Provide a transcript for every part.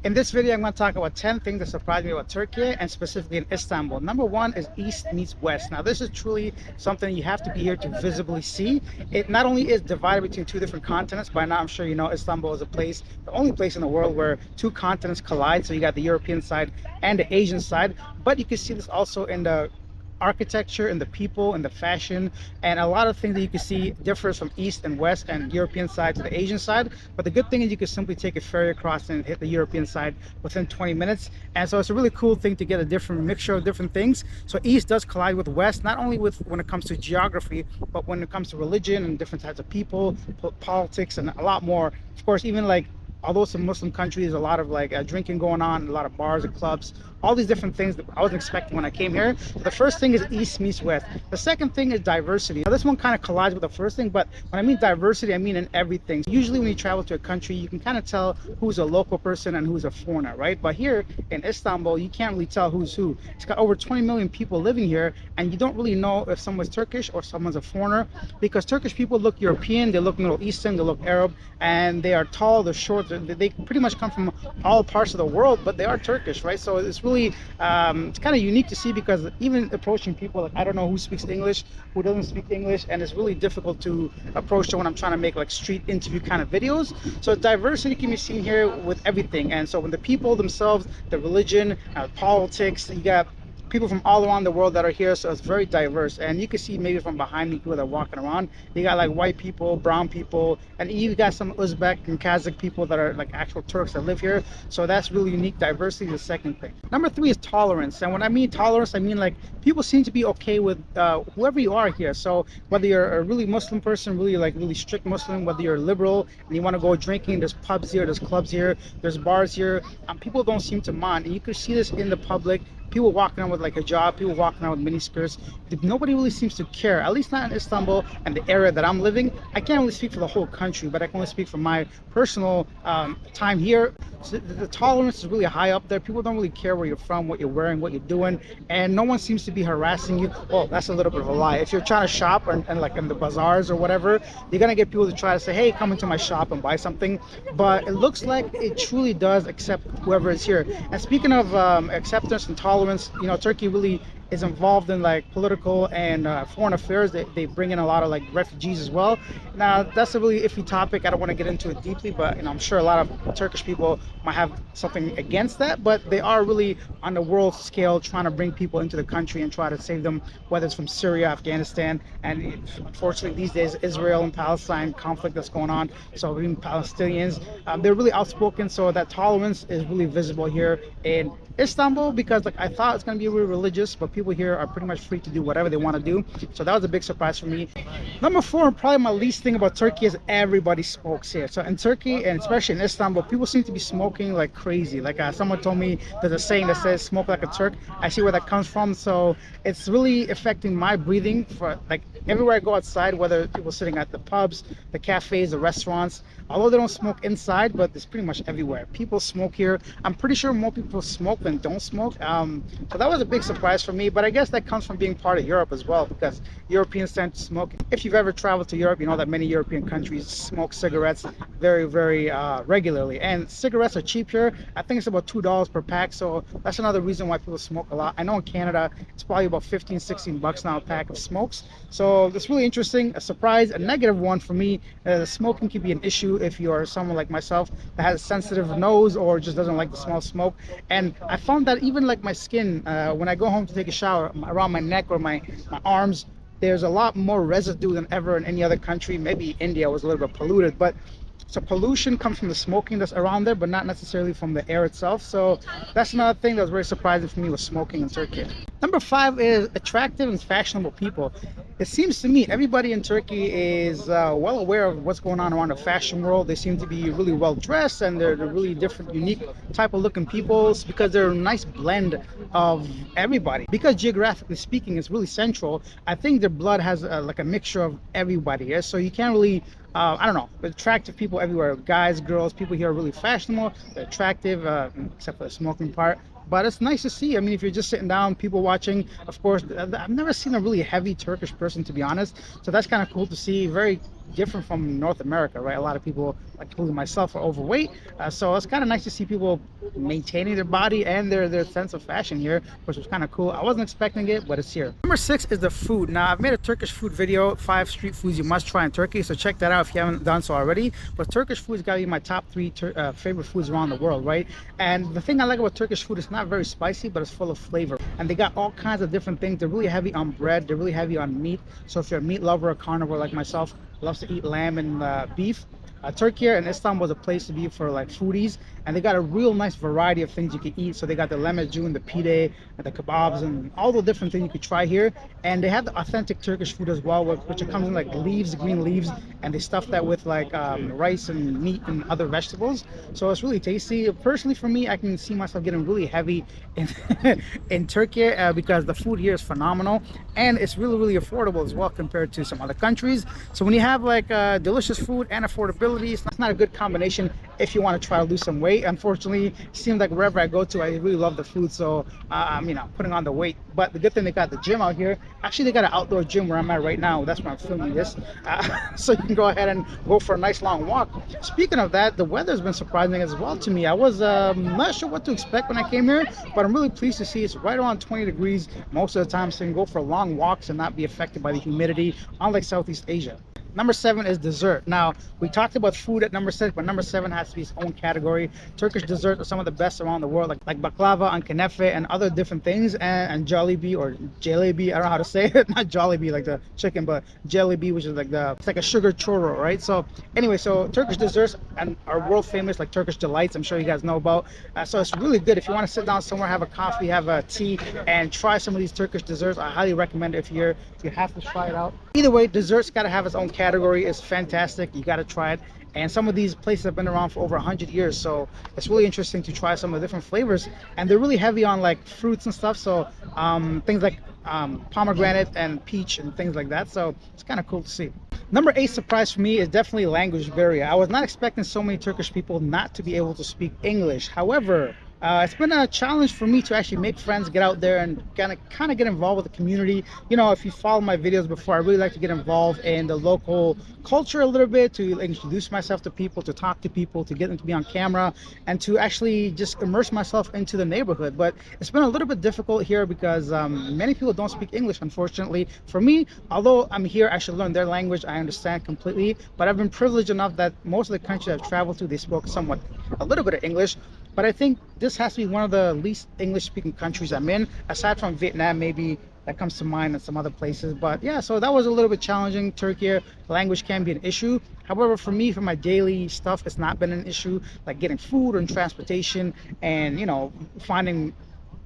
In this video, I'm going to talk about 10 things that surprised me about Turkey and specifically in Istanbul. Number one is East meets West. Now, this is truly something you have to be here to visibly see. It not only is divided between two different continents, by now I'm sure you know Istanbul is a place, the only place in the world where two continents collide. So you got the European side and the Asian side, but you can see this also in the architecture and the people and the fashion, and a lot of things that you can see differs from East and West and European side to the Asian side. But the good thing is you can simply take a ferry across and hit the European side within 20 minutes, and so it's a really cool thing to get a different mixture of different things. So East does collide with West, not only with when it comes to geography, but when it comes to religion and different types of people, politics, and a lot more. Of course, even like, although it's a Muslim country, there's a lot of like drinking going on, a lot of bars and clubs, all these different things that I wasn't expecting when I came here. So the first thing is East meets West. The second thing is diversity. Now this one kind of collides with the first thing, but when I mean diversity, I mean in everything. Usually when you travel to a country, you can kind of tell who's a local person and who's a foreigner, right? But here in Istanbul, you can't really tell who's who. It's got over 20 million people living here, and you don't really know if someone's Turkish or someone's a foreigner, because Turkish people look European, they look Middle Eastern, they look Arab, and they are tall, they're short, they pretty much come from all parts of the world, but they are Turkish, right? So it's really it's kind of unique to see, because even approaching people, like I don't know who speaks English, who doesn't speak English, and it's really difficult to approach them when I'm trying to make like street interview kind of videos. So diversity can be seen here with everything. And so when the people themselves, the religion, politics, you got people from all around the world that are here, so it's very diverse. And you can see maybe from behind me people that are walking around, you got like white people, brown people, and you got some Uzbek and Kazakh people that are like actual Turks that live here. So that's really unique. Diversity is the second thing. Number three is tolerance. And when I mean tolerance, I mean like people seem to be okay with whoever you are here. So whether you're a really Muslim person, really strict Muslim, whether you're liberal and you want to go drinking, there's pubs here, there's clubs here, there's bars here, people don't seem to mind. And you can see this in the public. People walking around with like a hijab, people walking around with mini skirts. Nobody really seems to care, at least not in Istanbul and the area that I'm living. I can't really speak for the whole country, but I can only speak from my personal time here. So the tolerance is really high up there. People don't really care where you're from, what you're wearing, what you're doing, and no one seems to be harassing you. Well, that's a little bit of a lie. If you're trying to shop and like in the bazaars or whatever, you're gonna get people to try to say, hey, come into my shop and buy something. But it looks like it truly does accept whoever is here. And speaking of acceptance and tolerance, you know, Turkey really is involved in like political and foreign affairs. They bring in a lot of like refugees as well. Now that's a really iffy topic. I don't want to get into it deeply, but you know, I'm sure a lot of Turkish people might have something against that, but they are really on the world scale trying to bring people into the country and try to save them, whether it's from Syria, Afghanistan, and unfortunately these days Israel and Palestine conflict that's going on. So even Palestinians, they're really outspoken. So that tolerance is really visible here in Istanbul, because like I thought it's going to be really religious, but people here are pretty much free to do whatever they want to do. So that was a big surprise for me. Number four, and probably my least thing about Turkey, is everybody smokes here. So in Turkey, and especially in Istanbul, people seem to be smoking like crazy. Like someone told me there's a saying that says smoke like a Turk. I see where that comes from. So it's really affecting my breathing. For like everywhere I go outside, whether people sitting at the pubs, the cafes, the restaurants, although they don't smoke inside, but it's pretty much everywhere. People smoke here. I'm pretty sure more people smoke than don't smoke. So that was a big surprise for me, but I guess that comes from being part of Europe as well, because Europeans tend to smoke. If you've ever traveled to Europe, you know that many European countries smoke cigarettes very, very regularly. And cigarettes are cheap here. I think it's about $2 per pack. So that's another reason why people smoke a lot. I know in Canada, it's probably about 15, 16 bucks now a pack of smokes. So it's really interesting. A surprise, a negative one for me. Smoking can be an issue if you're someone like myself that has a sensitive nose or just doesn't like the smell of smoke. And I found that even like my skin, when I go home to take a shower, around my neck or my arms, there's a lot more residue than ever in any other country. Maybe India was a little bit polluted, but so pollution comes from the smoking that's around there, but not necessarily from the air itself. So that's another thing that was very surprising for me, was smoking in Turkey. Number five is attractive and fashionable people. It seems to me everybody in Turkey is well aware of what's going on around the fashion world. They seem to be really well dressed, and they're really different, unique type of looking people, because they're a nice blend of everybody. Because geographically speaking, it's really central. I think their blood has like a mixture of everybody. Yeah? So you can't really I don't know, attractive people everywhere. Guys, girls, people here are really fashionable. They're attractive, except for the smoking part. But it's nice to see. I mean, if you're just sitting down, people watching, of course, I've never seen a really heavy Turkish person, to be honest. So that's kind of cool to see. Very different from North America, right? A lot of people, like including myself, are overweight. So it's kind of nice to see people maintaining their body and their sense of fashion here, which was kind of cool. I wasn't expecting it, but it's here. Number 6 is the food. Now, I've made a Turkish food video, 5 street foods you must try in Turkey. So check that out if you haven't done so already. But Turkish food's got to be my top 3 favorite foods around the world, right? And the thing I like about Turkish food, it's not very spicy, but it's full of flavor. And they got all kinds of different things. They're really heavy on bread. They're really heavy on meat. So if you're a meat lover or carnivore like myself, loves to eat lamb and beef, Turkiye and Istanbul is a place to be for like foodies, and they got a real nice variety of things you can eat. So they got the lahmacun, the pide, and the kebabs, and all the different things you could try here. And they have the authentic Turkish food as well, which comes in like leaves, green leaves, and they stuff that with like rice and meat and other vegetables. So it's really tasty. Personally, for me, I can see myself getting really heavy in in Turkey because the food here is phenomenal, and it's really, really affordable as well compared to some other countries. So when you have like delicious food and affordability, it's not a good combination if you want to try to lose some weight. Unfortunately, it seems like wherever I go to, I really love the food, so I'm, you know, putting on the weight. But the good thing, they got the gym out here. Actually, they got an outdoor gym where I'm at right now. That's where I'm filming this, so you can go ahead and go for a nice long walk. Speaking of that, the weather's been surprising as well to me. I was not sure what to expect when I came here, but I'm really pleased to see it's right around 20 degrees most of the time, so you can go for long walks and not be affected by the humidity, unlike Southeast Asia. Number 7 is dessert. Now, we talked about food at number 6, but number 7 has to be its own category. Turkish desserts are some of the best around the world, like baklava and kenefe and other different things, and jalebi or jalebi, I don't know how to say it, not jalebi like the chicken, but jalebi, which is like it's like a sugar churro, right? So anyway, so Turkish desserts and are world famous, like Turkish delights, I'm sure you guys know about. So it's really good if you want to sit down somewhere, have a coffee, have a tea, and try some of these Turkish desserts. I highly recommend it. If you have to try it out. Either way, desserts got to have its own category. Is fantastic. You got to try it. And some of these places have been around for over 100 years, so it's really interesting to try some of the different flavors. And they're really heavy on like fruits and stuff, so things like pomegranate and peach and things like that. So it's kind of cool to see. Number 8 surprise for me is definitely language barrier. I was not expecting so many Turkish people not to be able to speak English. However, it's been a challenge for me to actually make friends, get out there and kind of get involved with the community. You know, if you follow my videos before, I really like to get involved in the local culture a little bit, to introduce myself to people, to talk to people, to get them to be on camera, and to actually just immerse myself into the neighborhood. But it's been a little bit difficult here because many people don't speak English, unfortunately. For me, although I'm here, I should learn their language. I understand completely, but I've been privileged enough that most of the countries I've traveled to, they spoke a little bit of English. But I think this has to be one of the least English-speaking countries I'm in, aside from Vietnam, maybe, that comes to mind, and some other places. But yeah, so that was a little bit challenging. Turkey, language can be an issue. However, for me, for my daily stuff, it's not been an issue, like getting food and transportation and, you know, finding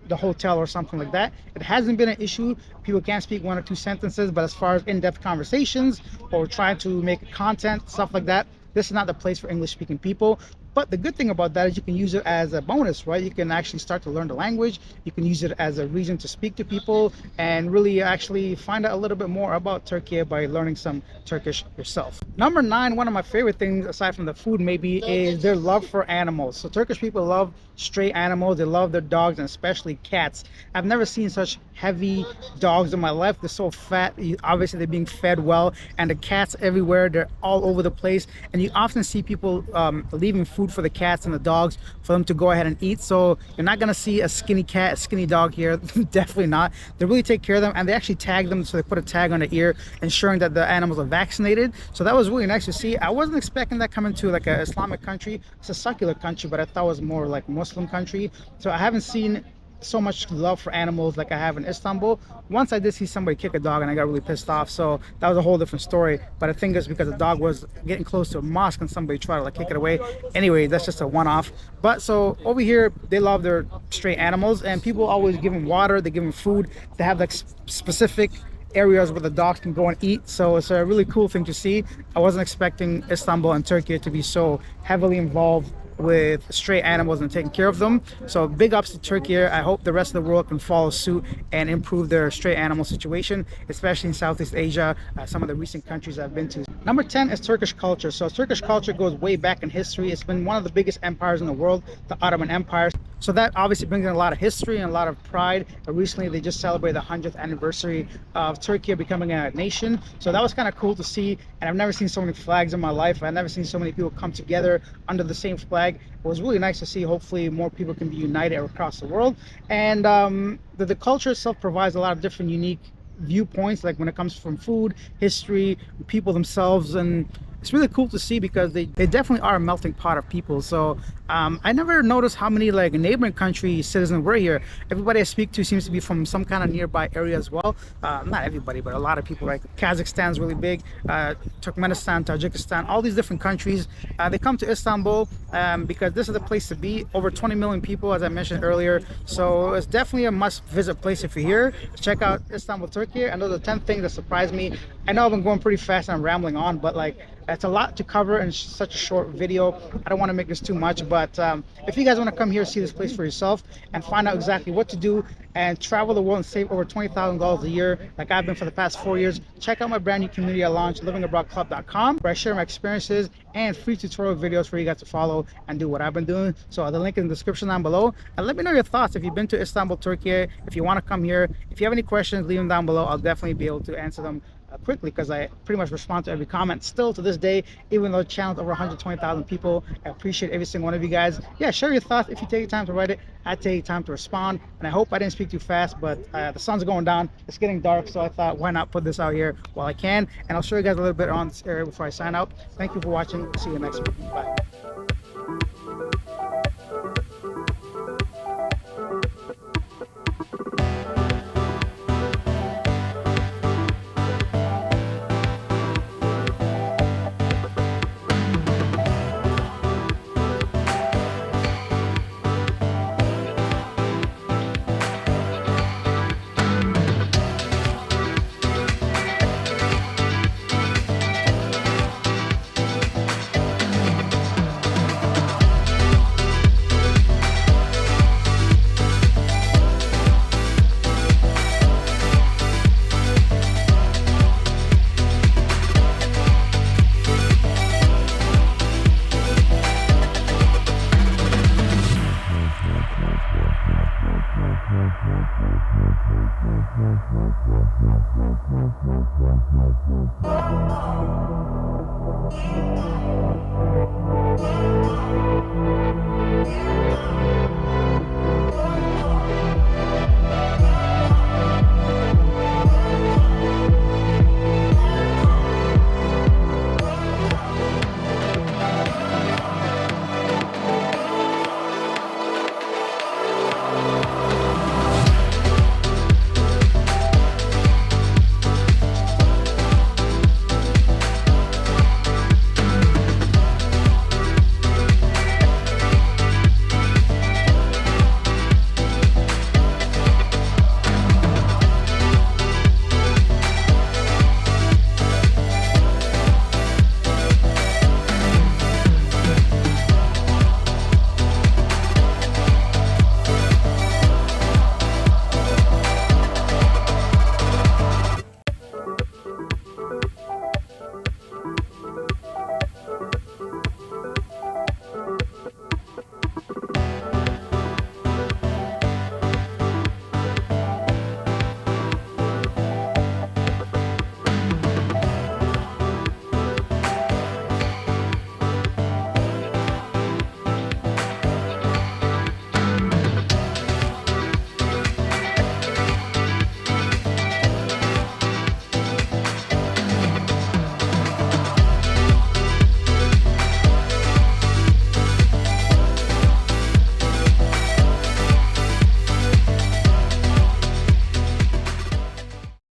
the hotel or something like that. It hasn't been an issue. People can't speak 1 or 2 sentences, but as far as in-depth conversations or trying to make content, stuff like that, this is not the place for English-speaking people. But the good thing about that is you can use it as a bonus, right? You can actually start to learn the language. You can use it as a reason to speak to people and really actually find out a little bit more about Turkey by learning some Turkish yourself. Number 9, one of my favorite things, aside from the food maybe, is their love for animals. So Turkish people love stray animals. They love their dogs, and especially cats. I've never seen such heavy dogs in my life. They're so fat. Obviously, they're being fed well, and the cats everywhere. They're all over the place, and you often see people leaving food for the cats and the dogs for them to go ahead and eat. So you're not gonna see a skinny cat, a skinny dog here. Definitely not. They really take care of them, and they actually tag them. So they put a tag on the ear, ensuring that the animals are vaccinated. So that was really nice to see. I wasn't expecting that coming to like an Islamic country. It's a secular country, but I thought it was more like Muslim country. So I haven't seen so much love for animals like I have in Istanbul. Once I did see somebody kick a dog and I got really pissed off, so that was a whole different story. But I think it's because the dog was getting close to a mosque and somebody tried to like kick it away. Anyway, that's just a one-off. But so over here, they love their stray animals, and people always give them water, they give them food. They have like specific areas where the dogs can go and eat. So it's a really cool thing to see. I wasn't expecting Istanbul and Turkey to be so heavily involved with stray animals and taking care of them. So big ups to Turkey. I hope the rest of the world can follow suit and improve their stray animal situation, especially in Southeast Asia, some of the recent countries I've been to. Number 10 is Turkish culture. So Turkish culture goes way back in history. It's been one of the biggest empires in the world, the Ottoman Empire. So that obviously brings in a lot of history and a lot of pride. Recently, they just celebrated the 100th anniversary of Turkey becoming a nation. So that was kind of cool to see. And I've never seen so many flags in my life. I've never seen so many people come together under the same flag. It was really nice to see. Hopefully more people can be united across the world. And the culture itself provides a lot of different unique viewpoints, like when it comes from food, history, people themselves, and it's really cool to see because they definitely are a melting pot of people. So I never noticed how many like neighboring country citizens were here. Everybody I speak to seems to be from some kind of nearby area as well. Not everybody, but a lot of people. Like Kazakhstan's really big, Turkmenistan, Tajikistan, all these different countries. They come to Istanbul because this is the place to be. Over 20 million people, as I mentioned earlier. So it's definitely a must-visit place if you're here. Check out Istanbul, Turkey. And those are 10 things that surprised me. I know I've been going pretty fast and I'm rambling on, but like it's a lot to cover in such a short video. I don't want to make this too much, but if you guys want to come here, see this place for yourself and find out exactly what to do and travel the world and save over $20,000 a year like I've been for the past 4 years, check out my brand new community I launched, livingabroadclub.com, where I share my experiences and free tutorial videos for you guys to follow and do what I've been doing. So the link in the description down below, and let me know your thoughts if you've been to Istanbul, Turkey, if you want to come here. If you have any questions, leave them down below. I'll definitely be able to answer them quickly because I pretty much respond to every comment still to this day, even though the channel's over 120,000 people. I appreciate every single one of you guys. Yeah, share your thoughts. If you take your time to write it, I take time to respond. And I hope I didn't speak too fast, but the sun's going down, it's getting dark, so I thought why not put this out here while I can. And I'll show you guys a little bit on this area before I sign out. Thank you for watching. See you next week. Bye.